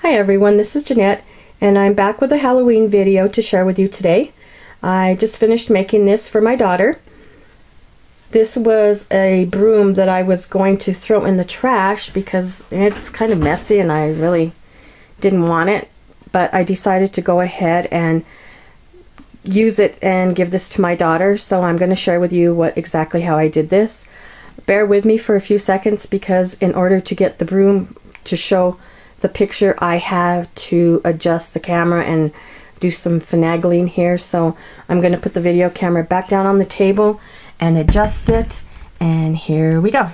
Hi everyone, this is Jeanette, and I'm back with a Halloween video to share with you today. I just finished making this for my daughter. This was a broom that I was going to throw in the trash because it's kind of messy and I really didn't want it, but I decided to go ahead and use it and give this to my daughter, so I'm going to share with you exactly how I did this. Bear with me for a few seconds because in order to get the broom to show the picture, I have to adjust the camera and do some finagling here, so I'm going to put the video camera back down on the table and adjust it, and here we go.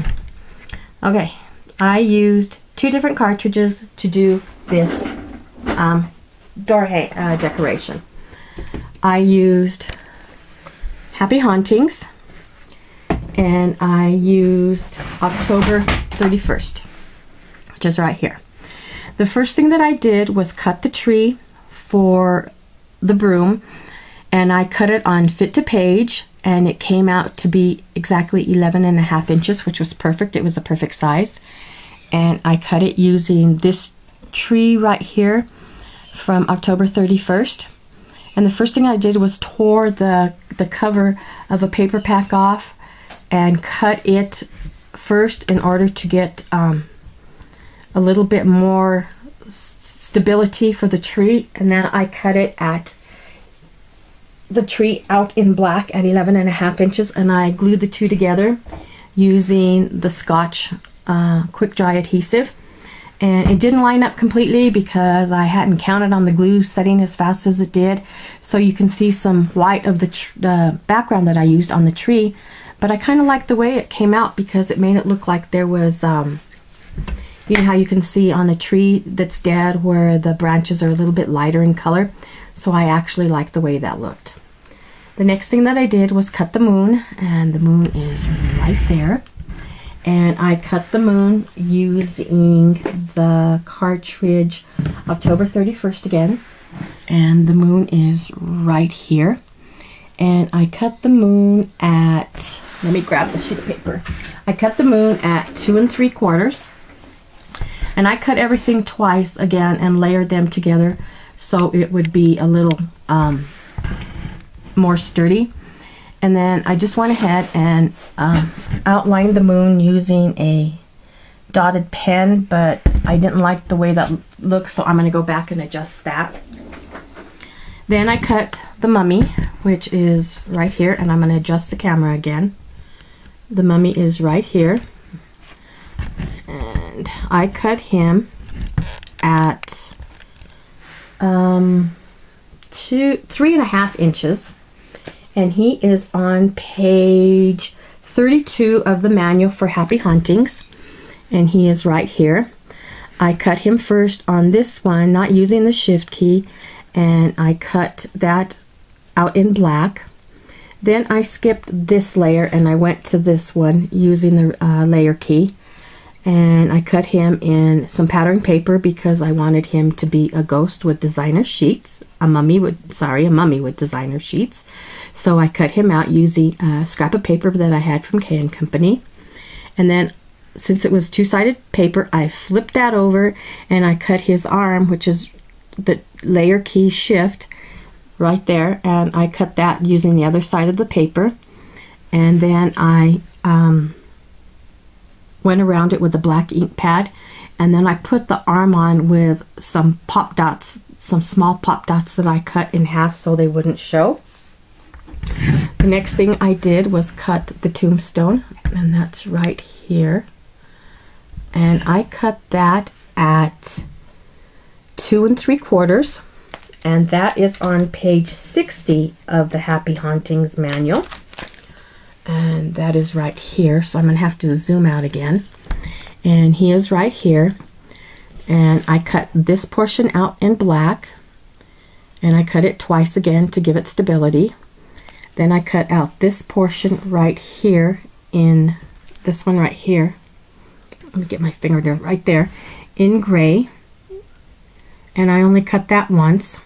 Okay, I used 2 different cartridges to do this door decoration. I used Happy Hauntings and I used October 31st, which is right here. The first thing that I did was cut the tree for the broom, and I cut it on fit to page, and it came out to be exactly 11.5 inches, which was perfect. It was a perfect size. And I cut it using this tree right here from October 31st. And the first thing I did was tore the cover of a paper pack off and cut it first in order to get a little bit more stability for the tree, and then I cut it at the tree out in black at 11.5 inches, and I glued the two together using the Scotch quick dry adhesive. And it didn't line up completely because I hadn't counted on the glue setting as fast as it did, so you can see some white of the background that I used on the tree, but I kind of liked the way it came out because it made it look like there was you know how you can see on a tree that's dead where the branches are a little bit lighter in color, so I actually liked the way that looked. The next thing that I did was cut the moon, and the moon is right there. And I cut the moon using the cartridge October 31st again, and the moon is right here. And I cut the moon at, let me grab the sheet of paper. I cut the moon at 2 3/4, and I cut everything twice again and layered them together so it would be a little more sturdy. And then I just went ahead and outlined the moon using a dotted pen, but I didn't like the way that looks, so I'm going to go back and adjust that. Then I cut the mummy, which is right here, and I'm going to adjust the camera again. The mummy is right here, and I cut him at 3.5 inches. And he is on page 32 of the manual for Happy Hauntings, and he is right here. I cut him first on this one, not using the shift key, and I cut that out in black. Then I skipped this layer and I went to this one using the layer key, and I cut him in some pattern paper because I wanted him to be a ghost with designer sheets, a mummy with designer sheets. So I cut him out using a scrap of paper that I had from K & Company. And then, since it was 2-sided paper, I flipped that over and I cut his arm, which is the layer key shift right there, and I cut that using the other side of the paper. And then I went around it with a black ink pad, and then I put the arm on with some pop dots, some small pop dots that I cut in half so they wouldn't show. The next thing I did was cut the tombstone, and that's right here, and I cut that at 2 3/4, and that is on page 60 of the Happy Hauntings manual, and that is right here, so I'm gonna have to zoom out again. And he is right here, and I cut this portion out in black, and I cut it twice again to give it stability. Then I cut out this portion right here, in this one right here. Let me get my finger there, right there, in gray. And I only cut that once.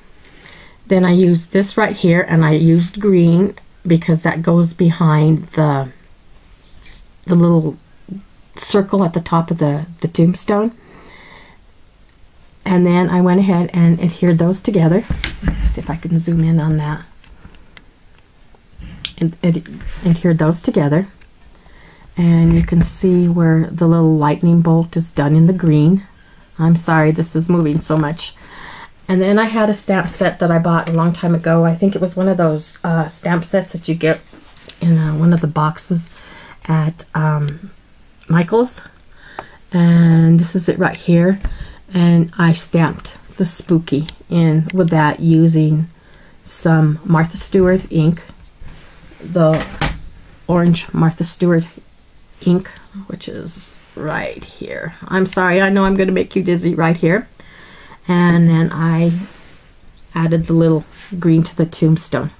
Then I used this right here, and I used green because that goes behind the little circle at the top of the tombstone. And then I went ahead and adhered those together. Let's see if I can zoom in on that. And adhered those together. And you can see where the little lightning bolt is done in the green. I'm sorry, this is moving so much. And then I had a stamp set that I bought a long time ago. I think it was one of those stamp sets that you get in one of the boxes at Michael's. And this is it right here. And I stamped the spooky in with that using some Martha Stewart ink. The orange Martha Stewart ink, which is right here. I'm sorry, I know I'm going to make you dizzy right here. And then I added the little green to the tombstone.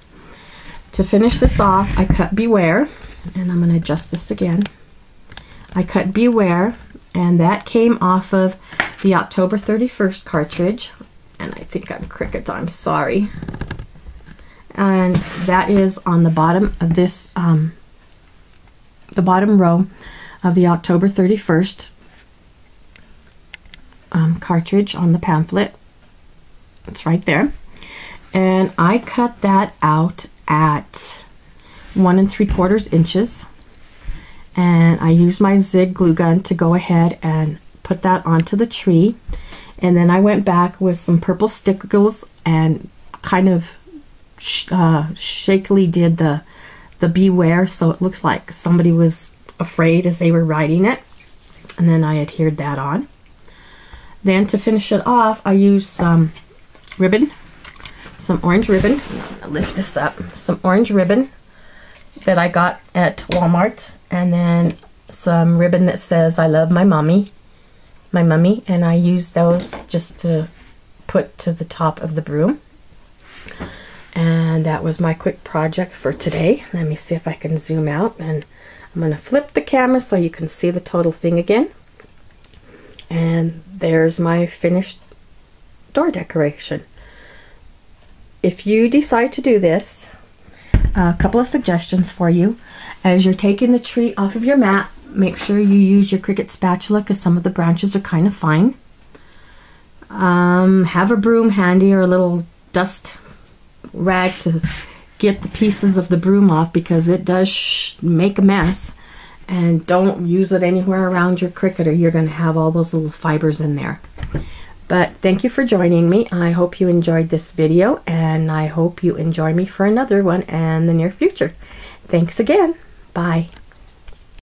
To finish this off, I cut Beware, and I'm going to adjust this again. I cut Beware, and that came off of the October 31st cartridge. And I think I'm Cricut, I'm sorry. And that is on the bottom of this, the bottom row of the October 31st cartridge on the pamphlet. It's right there. And I cut that out at 1 3/4 inches. And I used my Zig glue gun to go ahead and put that onto the tree. And then I went back with some purple stickles and kind of shakily did the Beware, so it looks like somebody was afraid as they were writing it. And then I adhered that on. Then to finish it off, I used some ribbon, some orange ribbon. I'm gonna lift this up. Some orange ribbon that I got at Walmart, and then some ribbon that says "I love my mummy," and I used those just to put to the top of the broom. And that was my quick project for today. Let me see if I can zoom out, and I'm going to flip the camera so you can see the total thing again. And there's my finished door decoration. If you decide to do this, a couple of suggestions for you. As you're taking the tree off of your mat, make sure you use your Cricut spatula because some of the branches are kind of fine. Have a broom handy or a little dust rag to get the pieces of the broom off because it does make a mess. And don't use it anywhere around your Cricut or you're going to have all those little fibers in there. But thank you for joining me. I hope you enjoyed this video, and I hope you enjoy me for another one in the near future. Thanks again. Bye.